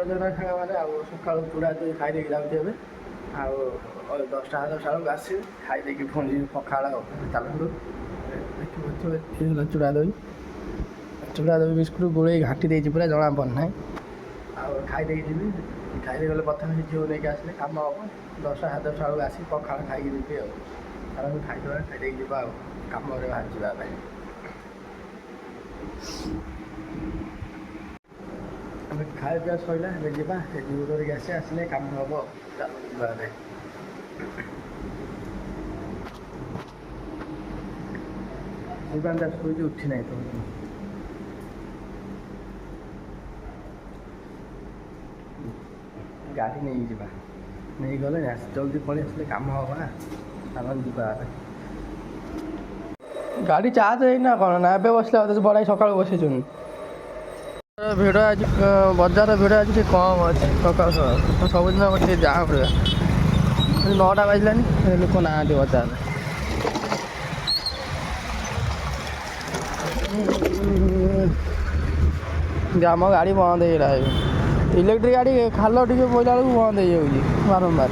ଯୋଜନା ସାଙ୍ଗମାନେ ଆଉ ସକାଳୁ ଚୁଡ଼ା ଦହି ଖାଇ ଦେଇକି ଯାଉଛି ଏବେ। ଆଉ 10ଟା 10ଟା ବେଳକୁ ଆସିବି ଖାଇ ଦେଇକି ପୁଣି ଯିବି ପଖାଳ ଚାଲନ୍ତୁ ଦେଖିବ ଚୁଡ଼ା ଦହି ବିସ୍କୁଟ ଗୋଳେଇ ଘାଣ୍ଟି ଦେଇଛି ପୁରା ଜଣା ପଡ଼ୁନାହିଁ। ଆଉ ଖାଇ ଦେଇକି ଯିବି ଖାଇଦେଇ ଗଲେ ପ୍ରଥମେ ସେ ଝିଅ ନେଇକି ଆସିଲେ କାମ ହେବ 10ଟା 10ଟା ବେଳକୁ ଆସିକି ପଖାଳ ଖାଇକି ଯିବି ଆଉ ତାର ଖାଇଦେବା ଖାଇଦେଇକି ଯିବା ଆଉ କାମରେ ବାହାରି ଯିବା ପାଇଁ। ଆମେ ଖାଇବା ପିଇବା ସରିଲା ଏବେ ଯିବା ସେ ଝିଅ ଧରିକି ଆସିଲେ କାମ ହେବ ଚାଲ ଯିବା ଏବେ। ଜୀବନଟା ଶୋଇଛି ଉଠି ନାହିଁ ତ ଗାଡ଼ି ନେଇକି ଯିବା ନେଇଗଲେ ଜଲ୍ଦି ପଳେଇ ଆସିଲେ କାମ ହେବ ନା ଚାଲ ଯିବା। ଗାଡ଼ି ଚାର୍ଜ ହେଇନା କ'ଣ ନା ଏବେ ବସିଲେ ବଡ଼ ସକାଳୁ ବସିଛନ୍ତି। ଭିଡ଼ ଆଜି ବଜାର ଭିଡ଼ ଆଜି ଟିକେ କମ୍ ଅଛି ସକାଳୁ ସକାଳୁ ସବୁଦିନ ଟିକେ ଜାମ୍ ରୁହେ 9ଟା ବାଜିଲାନି ଲୋକ ନାହାନ୍ତି ବଜାରରେ। ଆମ ଗାଡ଼ି ବନ୍ଦ ହେଇଗଲା ଏବେ ଇଲେକ୍ଟ୍ରିକ୍ ଗାଡ଼ି ଖାଲ ଟିକେ ପଇଲା ବେଳକୁ ବନ୍ଦ ହେଇଯାଉଛି ବାରମ୍ବାର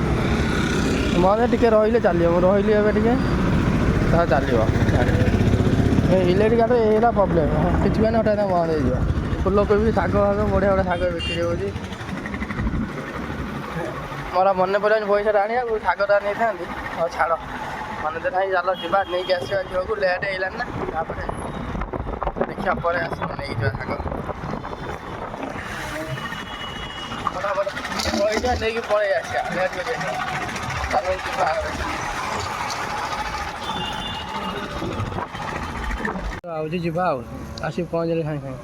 ବନ୍ଦ ଟିକେ ରହିଲେ ଚାଲିବ ମୁଁ ରହିଲି ଏବେ ଟିକେ ତା ଚାଲିବ ଇଲେକ୍ଟ୍ରିକ୍ ଗାଡ଼ି ଏଇଟା ପ୍ରୋବ୍ଲେମ୍ କିଛି ପାଇଁ ହଠାତ୍ ବନ୍ଦ ହେଇଯିବ। ଫୁଲକୋବି ଶାଗ ବଢ଼ିଆ ବଢ଼ିଆ ଶାଗ ବିକ୍ରି ହେଉଛି। ମୋର ମନେ ପଡ଼ିଲାନି ପଇସାଟା ଆଣିବାକୁ ଶାଗଟା ନେଇଥାନ୍ତି ଆଉ ଛାଡ଼ ମନେ ତ ନାହିଁ ଚାଲ ଯିବା ନେଇକି ଆସିବା ଝିଅକୁ ଲେଟ୍ ହେଇଗଲାନି ନା ତାପରେ ଦେଖିବା ପରେ ଆସିବ ନେଇକି ଯିବା ଶାଗ ପଇସା ନେଇକି ପଳେଇ ଆସିବା ଲେଟ୍ କରି ତାପରେ ଯିବା ଆଉଛି ଯିବା ଆଉ ଆସିକି ପହଞ୍ଚିଲେ ସାଙ୍ଗେ ସାଙ୍ଗେ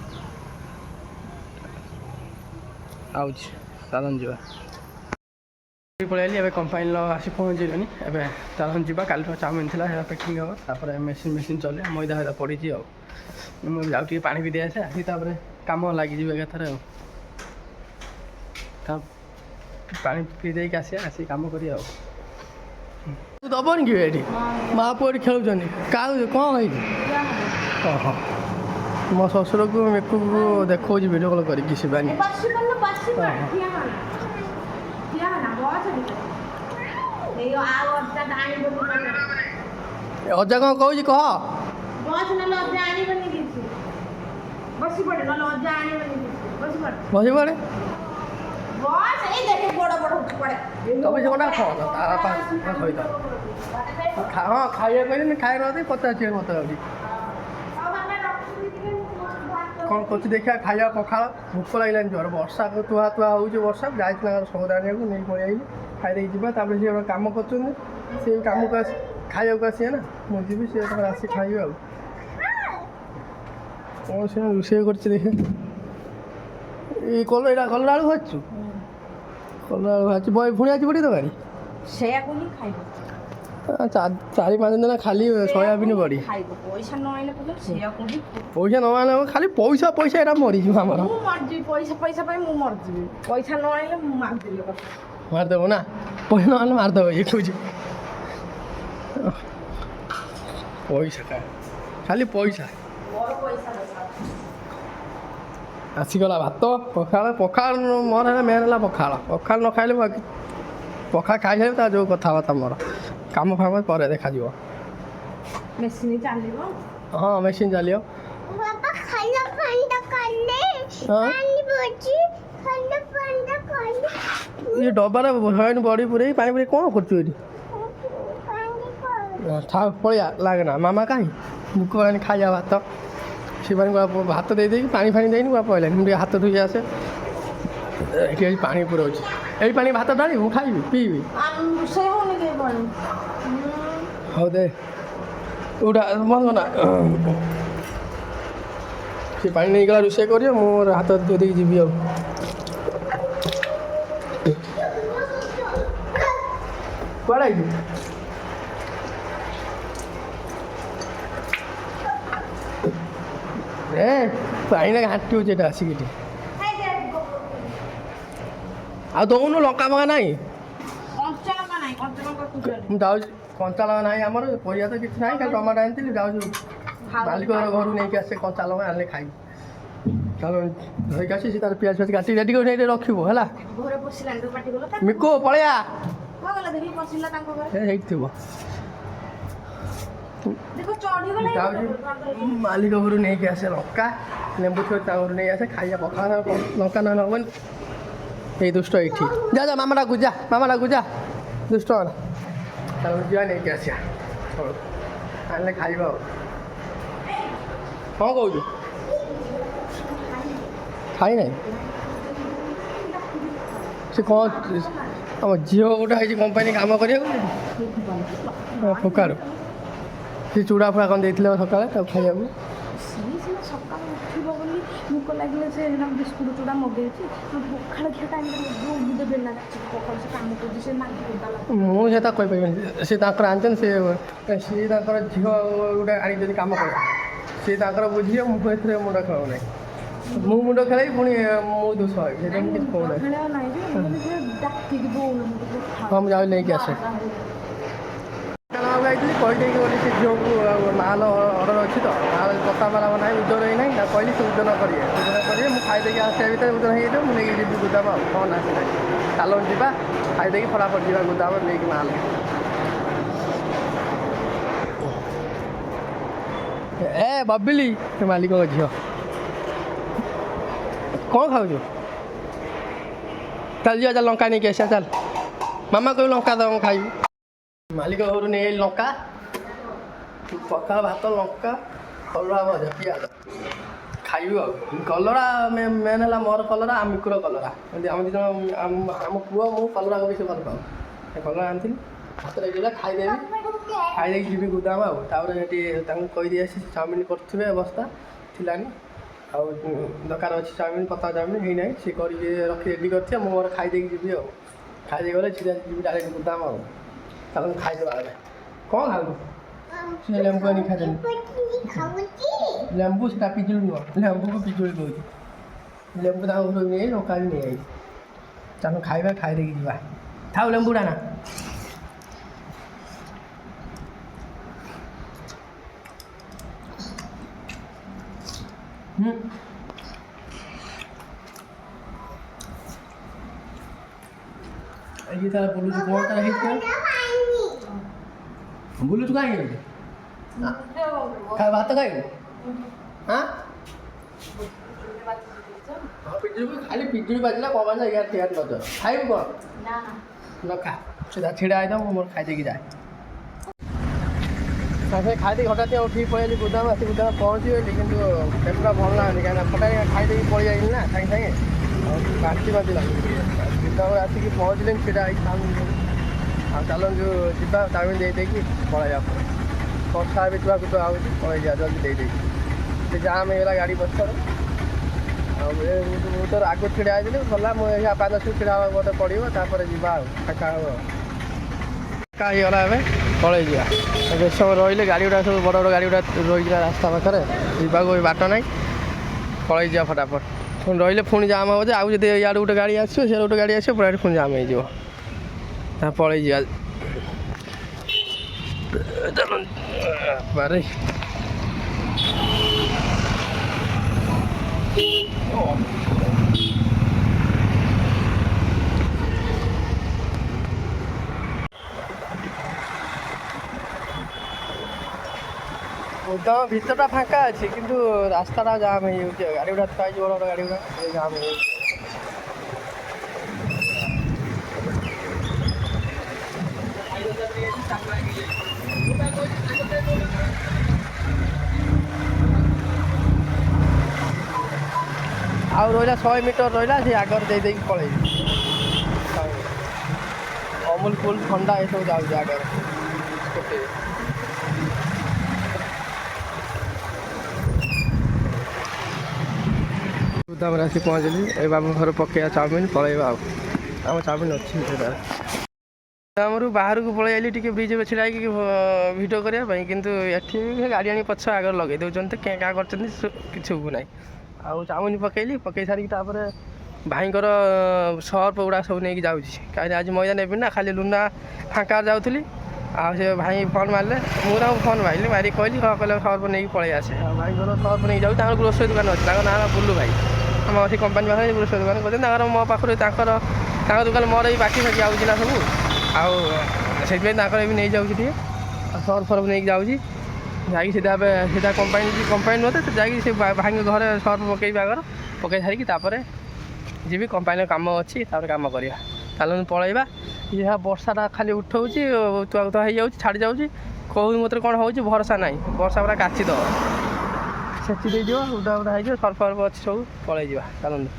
ଆଉଛି ଚାଲନ୍ତୁ ଯିବା। ପଳେଇ ଆଇଲି ଏବେ କମ୍ପାନୀର ଆସି ପହଞ୍ଚିଲେଣି ଏବେ ଚାଲନ୍ତୁ ଯିବା। କାଲିର ଚାଉମିନ୍ ଥିଲା ସେଇଟା ପ୍ୟାକିଂ ହେବ ତାପରେ ମେସିନ୍ ଚଲେଇବା ମଇଦା ଫଇଦା ପଡ଼ିଛି ଆଉ ମୁଁ ଯାଉ ଟିକେ ପାଣି ବି ଦେଇ ଆସେ ଆସି ତାପରେ କାମ ଲାଗିଯିବ ଏକାଥରେ ଆଉ ପାଣି ପିଇ ଦେଇକି ଆସିକି କାମ କରିବା ଆଉ ଦେବନି କି ଏଠି ମା ପୁଅ ଏଠି ଖେଳୁଛନ୍ତି କାହାକୁ କ'ଣ ହେଇଛି? ଓହୋ ମୋ ଶ୍ୱଶୁରକୁ ମେକୁକୁ ଦେଖାଉଛି ଭିଡ଼ିଓ କଲ୍ କରିକି ଶିବାନୀ। ଅଜା କ'ଣ କହୁଛି କହ? ବସି ପଡ଼େ ତମେ ସେଟା ସହିତ ହଁ ଖାଇବା ପାଇଁ ଖାଇବା ନଦେଇ ପଚାରୁଛି ମୋତେ ଆହୁରି କ'ଣ କରୁଛି ଦେଖିବା ଖାଇବା ପଖାଳ ଭୋକ ଲାଗିଲାନି ଜୋର ବର୍ଷା ତୁହା ହେଉଛି ବର୍ଷା ଯାଇଥିଲା ସଉଦା ଆଣିବାକୁ ନେଇକି ପଳେଇ ଆଇଲି ଖାଇଦେଇକି ଯିବା ତାପରେ ସିଏ କାମ କରୁଛନ୍ତି ସେ କାମକୁ ଆସି ଖାଇବାକୁ ଆସିବେ ନା ମୁଁ ଯିବି ସିଏ ତାଙ୍କର ଆସି ଖାଇବେ ଆଉ କ'ଣ ସେ ରୋଷେଇ କରୁଛି ଦେଖେ ଏଇ ଏଇଟା କଲରା ଆଳୁ ଭାଜୁଛୁ କଲରା ଆଳୁ ଭାଜୁଛୁ ପୁଣି ଆଜି ପଡ଼ି ତରକାରୀ ସେଇଆକୁ ହିଁ ଖାଇବ 4-5 ଦିନ ଖାଲି ସୋୟାବିନ ବଡ଼ି ପଇସା ନ ଆଇଲେ ପଇସା ନ ଆଇଲେ ଖାଲି ପଇସା ଏଇଟା ମରିଯିବ ଆମର ମୁଁ ମରିଯିବି ପଇସା ପାଇଁ ମୁଁ ମରିଯିବି ପଇସା ନ ଆଇଲେ ମୁଁ ମାରିଦେବି ମାରିଦେବ ନା ପଇସା ନ ଆଇଲେ ମାରିଦେବ ଇଏ କହୁଛି ପଇସା ଖାଲି ପଇସା ଆସିଗଲା ଭାତ ପଖାଳ ମୋର ହେଲା ମେନ୍ ହେଲା ପଖାଳ ନ ଖାଇଲେ ପଖାଳ ଖାଇସାରିବ ତା ଯେଉଁ କଥାବାର୍ତ୍ତା ମୋର କାମ ଫାମ ପରେ ଦେଖାଯିବ। ମେସିନ୍ ଚାଲିବ ହଁ ମେସିନ୍ ଚାଲିବ ଇଏ ଡବାରେ ସୋୟାବିନ ବଡ଼ି ପୁରେଇ ପାଣି ପୁରେଇ କ'ଣ କରୁଛୁ ଏଠି ପଳେଇଆ ଲାଗେନା ମାମା କାହିଁ ଭୋକ ହେଲାନି ଖାଇବା ଭାତ ଶିବାନୀକୁ ଭାତ ଦେଇକି ପାଣି ଦେଇନି ପଳେଇଲାନି ମୁଁ ଟିକେ ହାତ ଧୋଇ ଆସେ ଏଠି ପାଣି ପୁରଉଛି ଏଇ ପାଣି ଭାତ ଢାଳି ମୁଁ ଖାଇବି ପିଇବି ହଉ ଦେ ଉଠା ବନ୍ଦ ନା ସେ ପାଣି ନେଇଗଲା ରୋଷେଇ କରିବ ମୁଁ ହାତ ଧୋଇ ଦେଇକି ଯିବି ଆଉ କୁଆଡ଼େ ଆଇଛୁ ପାଣିଟା ଘାଣ୍ଟି ହେଉଛି ଏଇଟା ଆସିକି ଏଠି ଆଉ ଦଉନୁ ଲଙ୍କା ଫଙ୍କା ନାହିଁ ମୁଁ ଯାଉଛି କଞ୍ଚା ଲଙ୍କା ନାହିଁ ଆମର ପରିବା ତ କିଛି ନାହିଁ ଖାଲି ଟମାଟୋ ଆଣିଥିଲି ଯାଉଛି ମାଲିକ ଘରୁ ନେଇକି ଆସେ କଞ୍ଚା ଲଙ୍କା ଆଣିଲେ ଖାଇବି। ଚାଲ ଧରିକି ଆସି ସେ ତାର ପିଆଜ ଫିଆଜ କାଟି ରେଡ଼ି କରି ଏଇଠି ରଖିବୁ ହେଲା। ଘରେ ପଶିଲାଣି ତ ପାଟି କଲା ମିକୁ ପଳେଇଆ କଣ ଗଲା ଦେଖି ପଶିଲା ତାଙ୍କ ଘରେ ହେଇଠି ଥିବ। ଦେଖ ଚଢିଗଲା ଯାଉଛି ମାଲିକ ଘରୁ ନେଇକି ଆସେ ଲଙ୍କା ଲେମ୍ବୁ ଥିବ ତା ଘରୁ ନେଇ ଆସେ ଖାଇବା ପଖାଳ ଲଙ୍କା ନହେଲେ ହବନି। ଏଇ ଦୁଷ୍ଟ ଏଇଠି ଯା ଯା ମାମା ଡାକୁ ଯା ଦୁଷ୍ଟ ତାକୁ ଯିବା ନେଇକି ଆସିବା ହଉ ଆଣିଲେ ଖାଇବା ଆଉ। କ'ଣ କହୁଛୁ ଖାଇନାହିଁ ସେ କ'ଣ ଆମ ଝିଅ ଗୋଟେ ହେଇଛି କମ୍ପାନୀ କାମ କରିବାକୁ ଫୋକାରୁ ସେ ଚୁଡ଼ା ଫୁଡ଼ା କ'ଣ ଦେଇଥିଲେ ସକାଳେ ତାକୁ ଖାଇବାକୁ। ସିଏ ସିନା ସକାଳୁ ଉଠିବ ବୋଲି ଭୋକ ଲାଗିଲେ ସେ ବିସ୍କୁଟ ଚୁଡ଼ା ମଗେଇଛି ପଖାଳ ଖିଆ ଟାଇମ୍ରେ ଦେବେ ନା ପଖାଳ ସେ କାମ କରୁଛି ସେ ମାଗି ମୁଁ ସେ ତାକୁ କହିପାରିବିନି ସେ ତାଙ୍କର ଆଣିଛନ୍ତି ସିଏ ତାଙ୍କର ଝିଅ ଗୋଟେ ଆଣିଛନ୍ତି କାମ କରିବା ସିଏ ତାଙ୍କର ବୁଝିବେ ମୁଁ ଏଥିରେ ମୁଣ୍ଡ ଖେଳଉ ନାହିଁ। ମୁଁ ମୁଣ୍ଡ ଖେଳାଇ ପୁଣି ମୁଁ ଦୋଷ ହେବି ସେଇଟା ମୁଁ କିଛି କହୁନାହିଁ। ହଁ ମୁଁ ଯାଉଛି ନେଇକି ଆସେ ଯାଇଥିଲି କହିଦେଇକି ବୋଲି ସେ ଝିଅକୁ ମାଲ ଅର୍ଡ଼ର ଅଛି ତ ମାଲ ପତା ମାଲ ନାହିଁ ଉଜନ ହେଇନାହିଁ ନା କହିଲି ସେ ଉଜନ କରିବେ ମୁଁ ଖାଇଦେଇକି ଆସିବା ଭିତରେ ଉଜନ ହେଇଯାଇଥିବ ମୁଁ ନେଇକି ଯିବି ଗୋଦାମ ଆଉ କ'ଣ ନା ନାହିଁ ଚାଲନ୍ତୁ ଯିବା ଖାଇଦେଇକି ଫଟାଫଟ ଯିବା ଗୋଦାମ ନେଇକି ମାଲ। ଏ ବବିଲି ସେ ମାଲିକଙ୍କ ଝିଅ କ'ଣ ଖାଉଛୁ ଚାଲ ଯିବା ଚାଲ ଲଙ୍କା ନେଇକି ଆସିବା ଚାଲ ମାମା କହିବୁ ଲଙ୍କା ଦେବ ଖାଇବୁ। ମାଲିକ ଘରୁ ନେଇ ଲଙ୍କା ପଖାଳ ଭାତ ଲଙ୍କା କଲରା ଭଜା ପିଆଜ ଖାଇବୁ ଆଉ। କଲରା ମେନ୍ ହେଲା ମୋର କଲରା ଆଉ ମିକୁର କଲରା ଏମିତି ଆମ ଦୁଇ ଜଣ ଆମ ପୁଅ ମୁଁ କଲରାକୁ ବେଶୀ ଭଲ ପାଉ କଲରା ଆଣିଥିଲି ଭାତରେ ଗଲା ଖାଇଦେବି ଖାଇଦେଇକି ଯିବି ଗୋଦାମ ଆଉ। ତାପରେ ସେଠି ତାଙ୍କୁ କହିଦେଇ ଆସି ଚାଉମିନ କରୁଥିବେ ବସ୍ତା ଥିଲାନି ଆଉ ଦରକାର ଅଛି ଚାଉମିନ ପତା ଚାଉମିନ ହେଇନାହିଁ ସେ କରିକି ରଖି ରେଡ଼ି କରିଥିବେ ମୁଁ ମୋର ଖାଇଦେଇକି ଯିବି ଆଉ। ଖାଇଦେଇ ଗଲେ ସିଧା ଯିବି ଡାଇରେକ୍ଟ ଗୋଦାମ ଆଉ। ତାହେଲେ ଖାଇଦେବା ଏବେ କ'ଣ ଖାଉଛୁ ସେ ଲେମ୍ବୁ ଆଣି ଖାଇଦେଲି ଲେମ୍ବୁ ସେଟା ପିଜୁଳି ନୁହଁ ଲେମ୍ବୁକୁ ପିଜୁଳି କହୁଛି ଲେମ୍ବୁ ତାଙ୍କ ଘରକୁ ନେଇ ଲଙ୍କା ବି ନେଇଯାଇଛି ଚାଲ ଖାଇବା ଖାଇଦେଇକି ଯିବା ଥାଉ ଲେମ୍ବୁଟା ନା ये तारा बोलूଛୁ କ'ଣ ତାର ହେଇଛି ବୁଲୁଛୁ କାହିଁକି ଭାତ ଖାଇବୁ ହଁ ପିଜୁଳି ଖାଲି ପିଜୁଳି ବାଜିଲା କ'ଣ ବାଜିଲା ଇଆଡ଼େ ଟିଆଡ଼େ ନଜର ଖାଇବୁ କ'ଣ ନ ଖା ସିଧା ଛିଡ଼ା ହେଇଥାଉ ମୁଁ ମୋର ଖାଇଦେଇକି ଯାଏ ସାଙ୍ଗେ ଖାଇଦେଇକି ହଠାତ୍ ଉଠିକି ପଳେଇଲି ଗୋଦାମ ଆସି ଗୋଦାମ ପହଞ୍ଚିଗଲି କିନ୍ତୁ ପେଟଟା ଭଲ ଲାଗୁନି କାହିଁକିନା ହଠାତ୍ ଖାଇଦେଇକି ପଳେଇ ଯାଇଲି ନା ସାଙ୍ଗେ ଆଉ ବାନ୍ତି ଲାଗୁଛି ଗୋଦାମରେ ଆସିକି ପହଞ୍ଚିଲେନି ଛିଡ଼ା ହେଇକି ଚାଉମିନ ଆଉ ଚାଲନ୍ତୁ ଯିବା ଚାଉମିନ ଦେଇକି ପଳେଇବା ବର୍ଷା ବି ତୁଆକୁ ତ ଆଉଛି ପଳେଇଯିବା ଜଲ୍ଦି ଦେଇଦେଇକି ସେ ଜାମ୍ ହେଇଗଲା ଗାଡ଼ି ପଛରେ ଆଉ ମୁଁ ତ ଆଗରୁ ଛିଡ଼ା ହେଇଥିଲି ଗଲା ମୁଁ ଏହା 5-10 ଛିଡ଼ା ହେବାକୁ ମୋତେ ପଡ଼ିବ ତାପରେ ଯିବା ଆଉ ଫାଙ୍କା ହେବ ଫାଙ୍କା ହେଇଗଲା ଏବେ ପଳେଇ ଯିବା ବେଶୀ ସମୟ ରହିଲେ ଗାଡ଼ି ଗୁଡ଼ା ସବୁ ବଡ଼ ବଡ଼ ଗାଡ଼ି ଗୁଡ଼ା ରହିଯିବା ରାସ୍ତା ପାଖରେ ଯିବାକୁ ବାଟ ନାହିଁ ପଳେଇ ଯିବା ଫଟାଫଟ ପୁଣି ରହିଲେ ପୁଣି ଜାମ୍ ହେବ ଯେ ଆଉ ଯଦି ଇଆଡ଼ୁ ଗୋଟେ ଗାଡ଼ି ଆସିବ ସିଆଡ଼ୁ ଗୋଟେ ଗାଡ଼ି ଆସିବ ପୁରା ପୁଣି ଜାମ୍ ହେଇଯିବ ତା ପଳେଇ ଯିବା ବାରେ ଗୋଦାମ ଭିତରଟା ଫାଙ୍କା ଅଛି କିନ୍ତୁ ରାସ୍ତାଟା ଜାମ୍ ହେଇଯାଉଛି ଗାଡ଼ି ଗୁଡ଼ା ଥୁଆ ହେଇଛି ବଡ଼ ବଡ଼ ଗାଡ଼ି ଗୁଡ଼ା ଜାମ୍ ହେଇଯାଉଛି ଆଉ ରହିଲା 100 ମିଟର ରହିଲା ସେ ଆଗରେ ଦେଇକି ପଳେଇବି ଅମୁଲ କୁଲ ଥଣ୍ଡା ଏସବୁ ଯାଉଛି ଆଗରେ ସ୍କୁଟିରେ ଗୋଦାମରେ ଆସି ପହଞ୍ଚିଲି ଏ ବାବୁ ଘର ପକେଇବା ଚାଉମିନ ପଳେଇବା ଆଉ ଆମ ଚାଉମିନ ଅଛି ସେଟାରେ ଗୋଦାମରୁ ବାହାରକୁ ପଳେଇ ଆଇଲି ଟିକେ ବ୍ରିଜ୍ ଉପରେ ଛିଡ଼ା ହେଇକି ଭିଡ଼ିଓ କରିବା ପାଇଁ କିନ୍ତୁ ଏଠି ଗାଡ଼ି ଆଣି ପଛ ଆଗରେ ଲଗେଇ ଦେଉଛନ୍ତି କେଁ କାଁ କରୁଛନ୍ତି କିଛି ହବୁ ନାହିଁ ଆଉ ଚାଉମିନ ପକେଇ ସାରିକି ତାପରେ ଭାଇଙ୍କର ସର୍ପ ଗୁଡ଼ା ସବୁ ନେଇକି ଯାଉଛି କାହିଁକି ଆଜି ମଇଦା ନେବି ନା ଖାଲି ଲୁନା ଫାଙ୍କାରେ ଯାଉଥିଲି ଆଉ ସେ ଭାଇ ଫୋନ୍ ମାରିଲେ ମୁଁ ତାଙ୍କୁ ଫୋନ୍ ମାରିଲି ମାରିକି କହିଲି ହଁ କହିଲେ ସର୍ଫ ନେଇକି ପଳେଇ ଆସେ ଆଉ ଭାଇ କହିଲ ସର୍ଫ ନେଇକି ଯାଉଛି ତାଙ୍କର ଗ୍ରୋସରୀ ଦୋକାନ ଅଛି ତାଙ୍କ ନାଁ ବୁଲୁ ଭାଇ ଆମ ସେ କମ୍ପାନୀ ପାଖରେ ଗ୍ରୋସରୀ ଦୋକାନ କରିଛନ୍ତି ତାଙ୍କର ମୋ ପାଖରୁ ତାଙ୍କ ଦୋକାନ ମୋର ବି ବାକି ଫାକି ଆଉଛି ନା ସବୁ ଆଉ ସେଥିପାଇଁ ତାଙ୍କର ବି ନେଇଯାଉଛି ଟିକେ ଆଉ ସର୍ଫ ଫର୍ଫ ନେଇକି ଯାଉଛି ଯାଇକି ସିଧା କମ୍ପାନୀ ନୁହଁ ତ ଯାଇକି ସେ ଭାଇଙ୍କ ଘରେ ସର୍ଫ ପକେଇବି ଆଗର ପକେଇ ସାରିକି ତାପରେ ଯିବି କମ୍ପାନୀର କାମ ଅଛି ତାପରେ କାମ କରିବା ଚାଲନ୍ତୁ ପଳେଇବା ଏହା ବର୍ଷାଟା ଖାଲି ଉଠଉଛି ତୁଆ ହେଇଯାଉଛି ଛାଡ଼ି ଯାଉଛି କେଉଁ ମତରେ କ'ଣ ହେଉଛି ଭରସା ନାହିଁ ବର୍ଷା ପୁରା କାଚିଦେବ ସେଚି ଦେଇଯିବ ଉଦା ହେଇଯିବ ସର୍ଫ ଅଛି ସବୁ ପଳେଇଯିବା ଚାଲନ୍ତୁ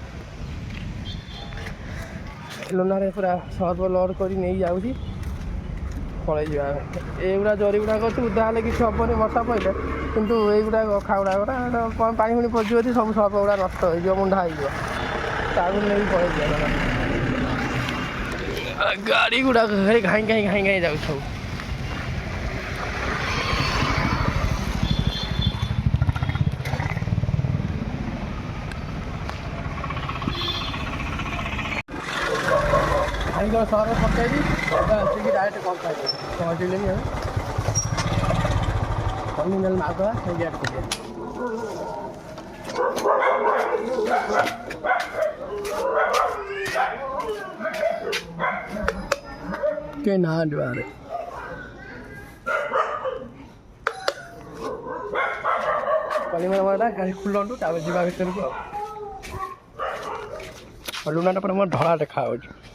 ଲୁନାରେ ପୁରା ସର୍ଫ ଲୋଡ଼ କରି ନେଇ ଯାଉଛି ପଳେଇଯିବା ଏଇଗୁଡ଼ା ଜରି ଗୁଡ଼ାକ ଅଛି ଉଦା ହେଲେ କିଛି ହେବନି ବର୍ଷା ପଡ଼ିଲେ କିନ୍ତୁ ଏଇଗୁଡ଼ାକ ଅଖା ଗୁଡ଼ାକ କ'ଣ ପାଣି ଫୁଣି ପଡ଼ିଯିବ ଯଦି ସବୁ ସର୍ଫ ଗୁଡ଼ା ନଷ୍ଟ ହେଇଯିବ ମୁଣ୍ଡା ହେଇଯିବ ତାକୁ ନେଇକି ପଳେଇଯିବା ଗାଡ଼ି ଗୁଡ଼ାକ ଘାଇଁ ଯାଉଛି ସବୁ ଭାଇଙ୍କ ସହର ପକେଇବି ଆସିକି ଡାଇରେକ୍ଟ କମ୍ପାନୀ ପହଞ୍ଚିଲେନି ଆଉ ଟର୍ମିନାଲ୍ ମାରିଦେବା ସେଇ ଗେଟ୍ ପକେଇବା କେହି ନାହାନ୍ତି ବାହାରେ କଲିମରଟା ଗାଡ଼ି ଖୋଲନ୍ତୁ ତାପରେ ଯିବା ଭିତରକୁ ଆଉ ଲୁନାଟା ପୁରା ମୋର ଧଳା ଦେଖା ହେଉଛି